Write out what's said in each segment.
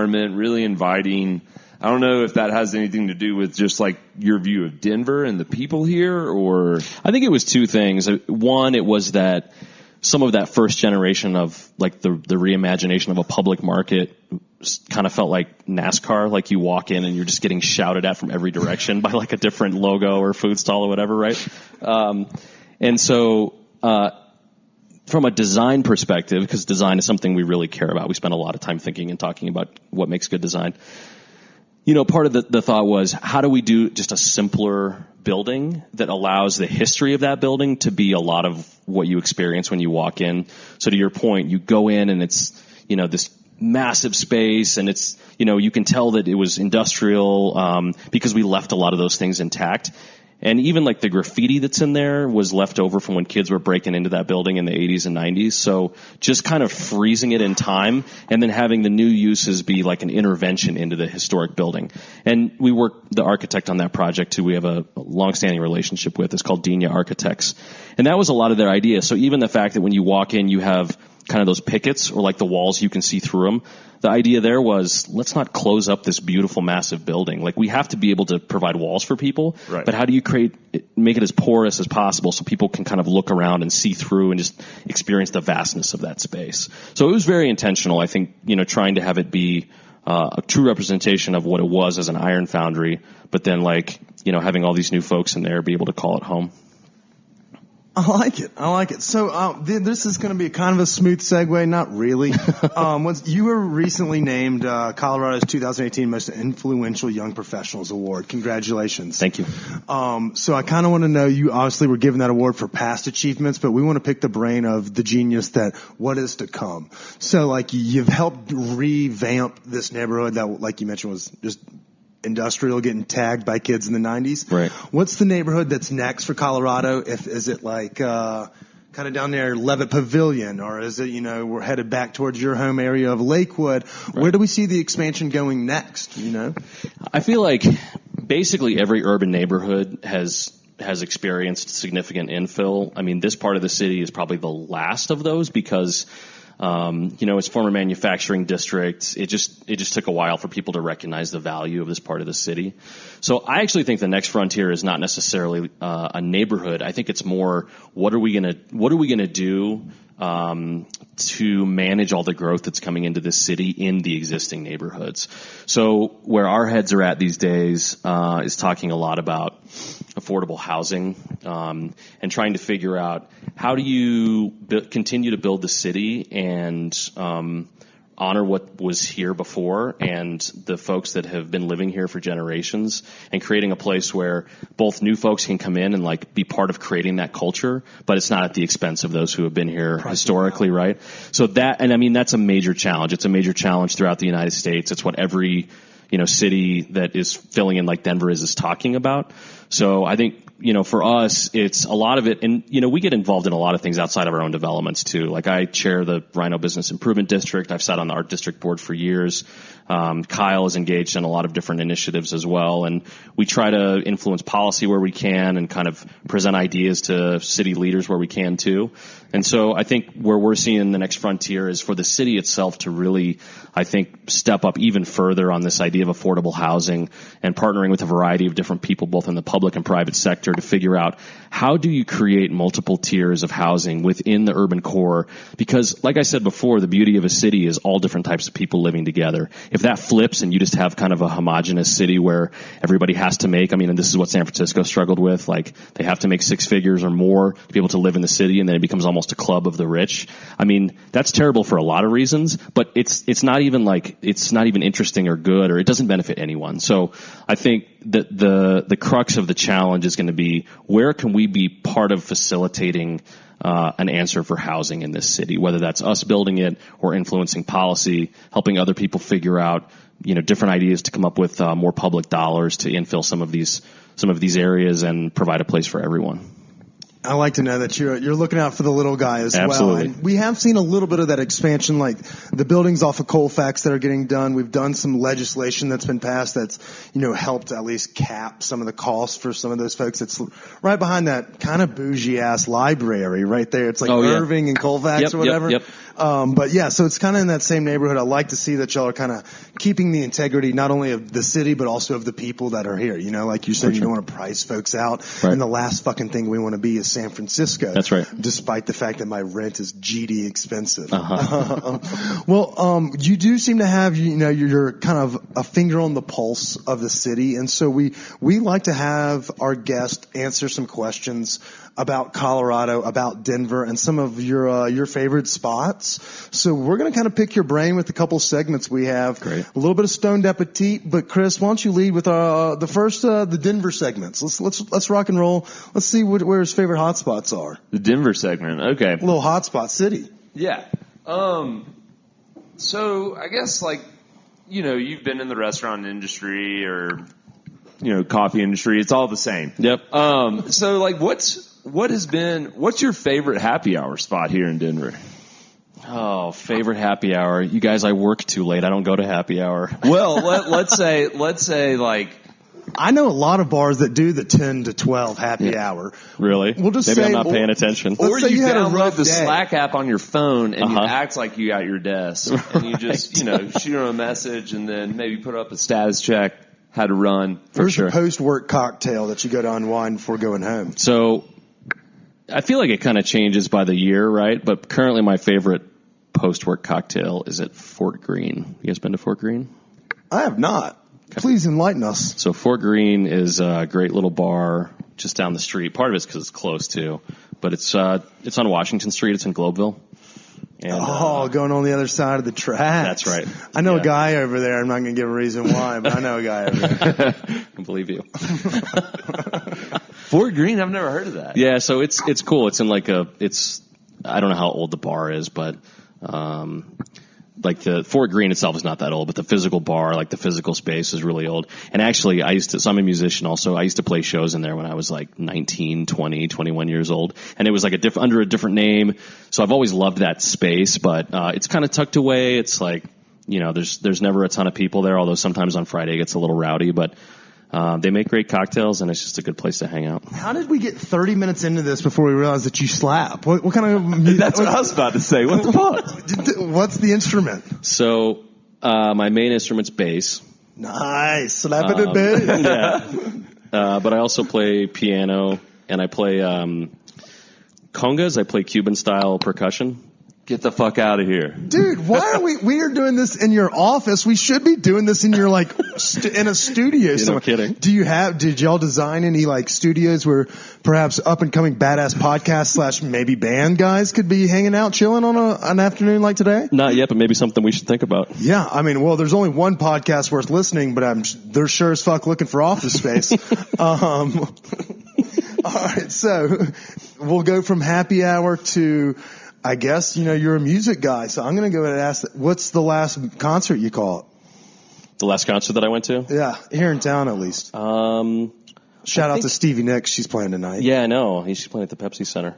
environment, really inviting. I don't know if that has anything to do with just like your view of Denver and the people here, or I think it was two things. One, it was that some of that first generation of like the reimagination of a public market kind of felt like NASCAR, like you walk in and you're just getting shouted at from every direction by like a different logo or food stall or whatever, right? And so from a design perspective, because design is something we really care about, we spend a lot of time thinking and talking about what makes good design. You know, part of the thought was, how do we do just a simpler building that allows the history of that building to be a lot of what you experience when you walk in? So to your point, you go in and it's, you know, this massive space, and it's, you know, you can tell that it was industrial because we left a lot of those things intact. And even like the graffiti that's in there was left over from when kids were breaking into that building in the 80s and 90s. So just kind of freezing it in time and then having the new uses be like an intervention into the historic building. And we worked the architect on that project who we have a long-standing relationship with. It's called Dina Architects. And that was a lot of their idea. So even the fact that when you walk in, you have kind of those pickets or like the walls, you can see through them. The idea there was, let's not close up this beautiful, massive building. Like, we have to be able to provide walls for people, right, but how do you make it as porous as possible so people can kind of look around and see through and just experience the vastness of that space? So it was very intentional, I think, you know, trying to have it be a true representation of what it was as an iron foundry, but then, like, you know, having all these new folks in there be able to call it home. I like it. So this is going to be kind of a smooth segue, not really. You were recently named Colorado's 2018 Most Influential Young Professionals Award. Congratulations. Thank you. So I kind of want to know, you obviously were given that award for past achievements, but we want to pick the brain of the genius that what is to come. So, like, you've helped revamp this neighborhood that, like you mentioned, was just industrial, getting tagged by kids in the 90s. Right. What's the neighborhood that's next for Colorado? Is it like kind of down there, Levitt Pavilion, or is it, you know, we're headed back towards your home area of Lakewood? Right. Where do we see the expansion going next, you know? I feel like basically every urban neighborhood has experienced significant infill. I mean, this part of the city is probably the last of those because you know, it's former manufacturing districts. It just took a while for people to recognize the value of this part of the city. So I actually think the next frontier is not necessarily a neighborhood. I think it's more, what are we gonna do to manage all the growth that's coming into this city in the existing neighborhoods. So where our heads are at these days is talking a lot about affordable housing and trying to figure out, how do you continue to build the city and honor what was here before and the folks that have been living here for generations, and creating a place where both new folks can come in and like be part of creating that culture, but it's not at the expense of those who have been here historically, right? So that, and I mean, that's a major challenge. It's a major challenge throughout the United States. It's what every, you know, city that is filling in like Denver is talking about. So I think, you know, for us, it's a lot of it. And, you know, we get involved in a lot of things outside of our own developments too. Like, I chair the Rhino Business Improvement District. I've sat on the Art District Board for years. Kyle is engaged in a lot of different initiatives as well. And we try to influence policy where we can and kind of present ideas to city leaders where we can too. And so I think where we're seeing the next frontier is for the city itself to really, I think, step up even further on this idea of affordable housing and partnering with a variety of different people, both in the public and private sector, to figure out, how do you create multiple tiers of housing within the urban core? Because, like I said before, the beauty of a city is all different types of people living together. If that flips and you just have kind of a homogenous city where everybody has to make, I mean, and this is what San Francisco struggled with, like, they have to make six figures or more to be able to live in the city, and then it becomes almost a club of the rich. I mean, that's terrible for a lot of reasons, but it's not even interesting or good, or it doesn't benefit anyone. So I think that the crux of the challenge is going to be, where can we be part of facilitating an answer for housing in this city, whether that's us building it or influencing policy, helping other people figure out, you know, different ideas to come up with more public dollars to infill some of these areas and provide a place for everyone. I like to know that you're looking out for the little guy as Absolutely. well. And we have seen a little bit of that expansion, like the buildings off of Colfax that are getting done. We've done some legislation that's been passed that's, you know, helped at least cap some of the costs for some of those folks. It's right behind that kind of bougie ass library right there. It's like Irving and Colfax or whatever. Yep. But yeah, so it's kind of in that same neighborhood. I like to see that y'all are kind of keeping the integrity not only of the city but also of the people that are here. You know, like you said, you don't want to price folks out. Right. And the last fucking thing we want to be is San Francisco. That's right. Despite the fact that my rent is GD expensive. Uh-huh. Well, you do seem to have, you know, you're kind of a finger on the pulse of the city, and so we like to have our guests answer some questions about Colorado, about Denver, and some of your favorite spots. So we're going to kind of pick your brain with a couple segments we have. Great. A little bit of stoned appetit, but Chris, why don't you lead with the first the Denver segments? Let's rock and roll. Let's see where his favorite hotspots are. The Denver segment. Okay. A little hotspot city. Yeah. So I guess, like, you know, you've been in the restaurant industry or, you know, coffee industry. It's all the same. Yep. So like, what's your favorite happy hour spot here in Denver? Oh, favorite happy hour. You guys, I work too late. I don't go to happy hour. Well, let's say like, I know a lot of bars that do the 10 to 12 happy hour. Really? We'll just Maybe say, I'm not paying attention. Let's or say you you had a download rough the day. Slack app on your phone and you Uh-huh. act like you got your desk and you just, you know, shoot them a message and then maybe put up a status check, how to run. There's sure. a post-work cocktail that you go to unwind before going home. So I feel like it kind of changes by the year, right? But currently my favorite post-work cocktail is at Fort Greene. You guys been to Fort Greene? I have not. Please enlighten us. So Fort Greene is a great little bar just down the street. Part of it's because it's close too, but it's on Washington Street. It's in Globeville. And, going on the other side of the tracks. That's right. I know Yeah. a guy over there. I'm not going to give a reason why, but I know a guy over there. I can believe you. Fort Greene, I've never heard of that. Yeah, so it's cool. It's in like I don't know how old the bar is, but like the Fort Greene itself is not that old, but the physical bar, like the physical space is really old. And actually so I'm a musician also. I used to play shows in there when I was like 19, 20, 21 years old. And it was like under a different name. So I've always loved that space, but it's kind of tucked away. It's like, you know, there's never a ton of people there, although sometimes on Friday it gets a little rowdy, but they make great cocktails, and it's just a good place to hang out. How did we get 30 minutes into this before we realized that you slap? What kind of... That's what I was about to say. What the fuck? What's the instrument? So my main instrument's bass. Nice. Slap it a bit. Yeah. But I also play piano, and I play congas. I play Cuban-style percussion. Get the fuck out of here. Dude, why are we are doing this in your office? We should be doing this in your, like, in a studio. You're not kidding. Did y'all design any, like, studios where perhaps up and coming badass podcast / maybe band guys could be hanging out, chilling on an afternoon like today? Not yet, but maybe something we should think about. Yeah, I mean, well, there's only one podcast worth listening, but they're sure as fuck looking for office space. All right, so we'll go from happy hour to, I guess, you know, you're a music guy, so I'm going to go ahead and ask, what's the last concert you caught? The last concert that I went to? Yeah, here in town at least. Shout out to Stevie Nicks. She's playing tonight. Yeah, I know. She's playing at the Pepsi Center.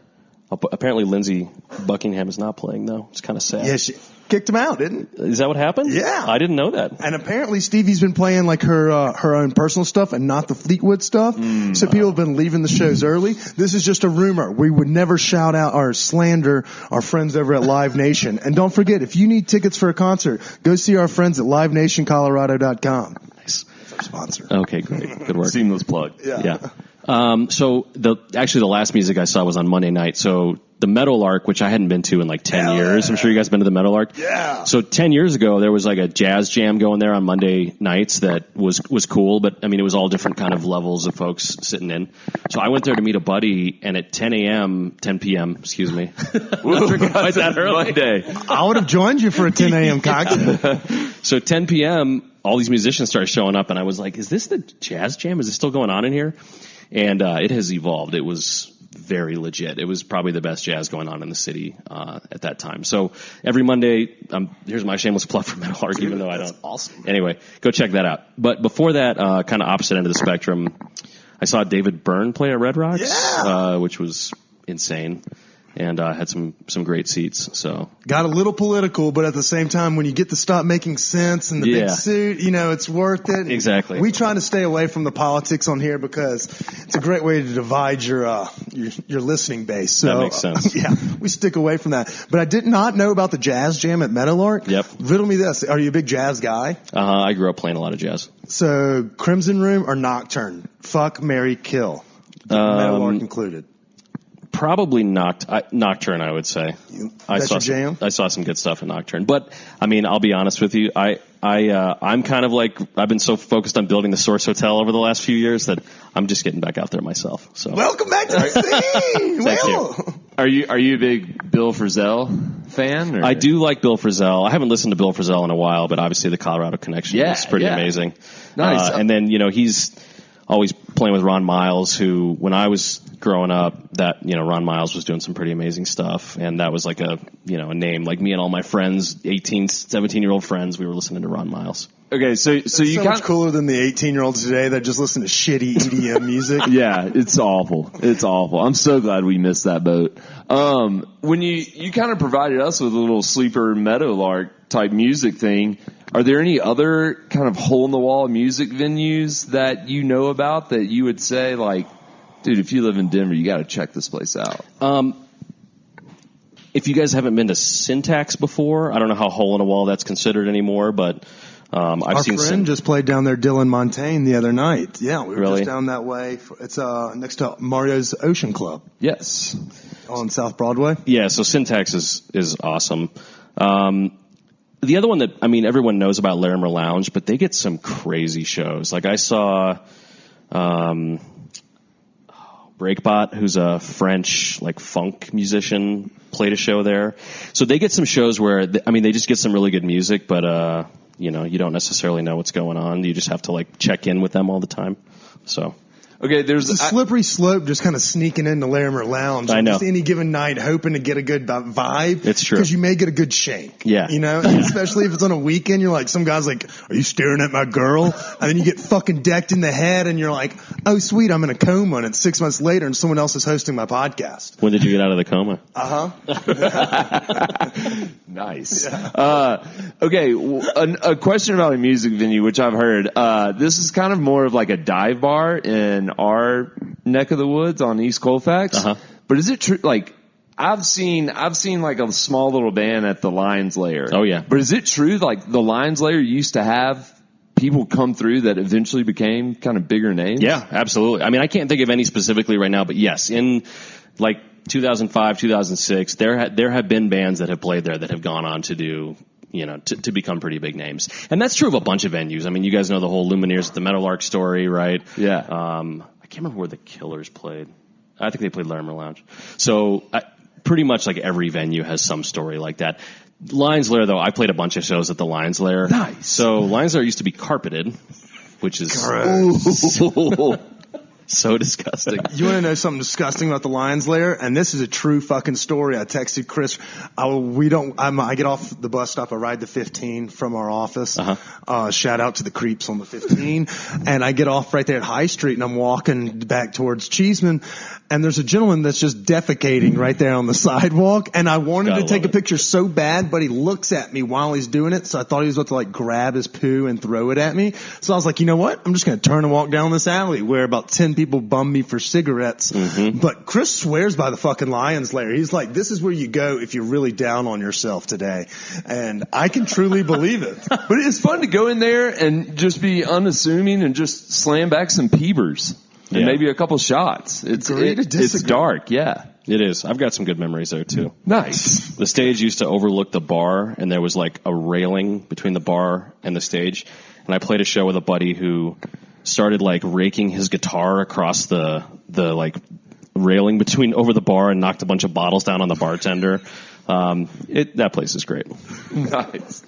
Apparently Lindsey Buckingham is not playing, though. It's kind of sad. Yeah, she kicked him out, didn't it? Is that what happened? Yeah. I didn't know that. And apparently Stevie's been playing like her own personal stuff and not the Fleetwood stuff. So people have been leaving the shows early. This is just a rumor. We would never shout out or slander our friends over at Live Nation. And don't forget, if you need tickets for a concert, go see our friends at LiveNationColorado.com. Nice. That's our sponsor. Okay, great. Good work. Seamless plug. Yeah. So the last music I saw was on Monday night. So the Meadowlark, which I hadn't been to in like 10 years. I'm sure you guys been to the Meadowlark. Yeah. So 10 years ago, there was like a jazz jam going there on Monday nights that was cool. But I mean, it was all different kind of levels of folks sitting in. So I went there to meet a buddy, and at 10 p.m., excuse me. Not drinking quite that early. Monday. I would have joined you for a 10 a.m. cocktail. So 10 p.m., all these musicians started showing up, and I was like, is this the jazz jam? Is it still going on in here? And it has evolved. It was very legit. It was probably the best jazz going on in the city at that time. So every Monday, here's my shameless plug for Meadowlark, even though I don't. Awesome. Anyway, go check that out. But before that, kind of opposite end of the spectrum, I saw David Byrne play at Red Rocks, which was insane. and had some great seats. So got a little political, but at the same time, when you get to stop making sense and the big suit, it's worth it. Exactly. We try to stay away from the politics on here because it's a great way to divide your listening base. So, that makes sense. Yeah, we stick away from that. But I did not know about the jazz jam at Meadowlark. Yep. Riddle me this: are you a big jazz guy? I grew up playing a lot of jazz. So Crimson Room or Nocturne? Fuck, marry, kill. Meadowlark included. Probably Nocturne, I would say. That's your jam? I saw some good stuff in Nocturne. But, I mean, I'll be honest with you. I'm kind of like, I've been so focused on building the Source Hotel over the last few years that I'm just getting back out there myself. So welcome back to the scene! Thank you. Are you a big Bill Frisell fan? Or? I do like Bill Frisell. I haven't listened to Bill Frisell in a while, but obviously the Colorado connection is pretty amazing. Nice. And then, he's always playing with Ron Miles, who, when I was growing up, Ron Miles was doing some pretty amazing stuff. And that was like a name, like me and all my friends, 18, 17-year-old friends, we were listening to Ron Miles. Okay, so you much cooler than the 18-year-olds today that just listen to shitty EDM music. Yeah, it's awful. It's awful. I'm so glad we missed that boat. When you kind of provided us with a little sleeper Meadowlark type music thing, are there any other kind of hole-in-the-wall music venues that you know about that you would say, like, dude, if you live in Denver, you got to check this place out? If you guys haven't been to Syntax before, I don't know how hole-in-a-wall that's considered anymore, but I've seen our friend just played down there, Dylan Montaigne, the other night. Yeah, we were really? just down that way. It's next to Mario's Ocean Club. Yes. On South Broadway. Yeah, so Syntax is awesome. The other one that, everyone knows about Larimer Lounge, but they get some crazy shows. Like I saw Breakbot, who's a French funk musician, played a show there. So they get some shows where they just get some really good music, but you don't necessarily know what's going on. You just have to check in with them all the time. So okay, there's a slippery slope just kind of sneaking into Larimer Lounge. I know. Just any given night, hoping to get a good vibe. It's true. Because you may get a good shank. Yeah. Especially if it's on a weekend, you're like, some guy's like, are you staring at my girl? And then you get fucking decked in the head and you're like, oh sweet, I'm in a coma, and it's 6 months later and someone else is hosting my podcast. When did you get out of the coma? Nice. Yeah. Okay, a question about a music venue, which I've heard. This is kind of more of like a dive bar in our neck of the woods on East Colfax. But is it true? I've seen like a small little band at the Lions Lair. Oh yeah. But is it true? Like the Lions Lair used to have people come through that eventually became kind of bigger names? Yeah, absolutely. I can't think of any specifically right now, but yes, in 2005, 2006, there have been bands that have played there that have gone on to do, to become pretty big names. And that's true of a bunch of venues. You guys know the whole Lumineers at the Meadowlark story, right? Yeah. I can't remember where the Killers played. I think they played Larimer Lounge. So pretty much every venue has some story like that. Lions Lair, though, I played a bunch of shows at the Lions Lair. Nice. So Lions Lair used to be carpeted, which is so disgusting. You want to know something disgusting about the Lions Lair? And this is a true fucking story. I texted Chris. I get off the bus stop. I ride the 15 from our office. Shout out to the creeps on the 15. And I get off right there at High Street and I'm walking back towards Cheeseman. And there's a gentleman that's just defecating right there on the sidewalk. And I wanted to take a picture so bad, but he looks at me while he's doing it. So I thought he was about to grab his poo and throw it at me. So I was like, you know what? I'm just going to turn and walk down this alley where about 10 people bum me for cigarettes. But Chris swears by the fucking Lions Lair. He's like, this is where you go if you're really down on yourself today. And I can truly believe it. But it's fun to go in there and just be unassuming and just slam back some peebers. And maybe a couple shots. It's dark, yeah. It is. I've got some good memories there, too. Nice. The stage used to overlook the bar, and there was a railing between the bar and the stage. And I played a show with a buddy who started raking his guitar across the railing over the bar and knocked a bunch of bottles down on the bartender. That place is great. Nice.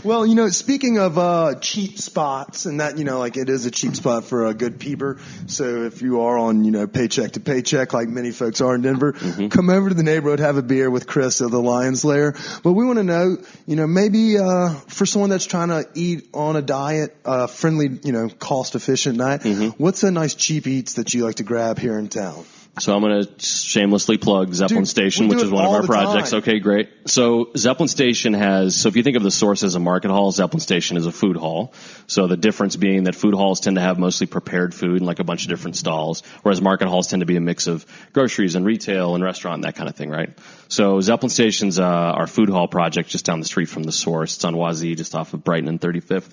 Well, speaking of cheap spots, and that, it is a cheap spot for a good peeper. So if you are on, paycheck to paycheck, like many folks are in Denver, come over to the neighborhood, have a beer with Chris at the Lions Lair. But we want to know, maybe for someone that's trying to eat on a diet, friendly, cost-efficient diet, what's a nice cheap eats that you like to grab here in town? So I'm going to shamelessly plug Zepplin Station, we do which is it one of all our the projects. time. Okay, great. So Zepplin Station so if you think of the Source as a market hall, Zepplin Station is a food hall. So the difference being that food halls tend to have mostly prepared food and like a bunch of different stalls, whereas market halls tend to be a mix of groceries and retail and restaurant and that kind of thing, right? So Zepplin Station's our food hall project just down the street from the Source. It's on Wazee, just off of Brighton and 35th.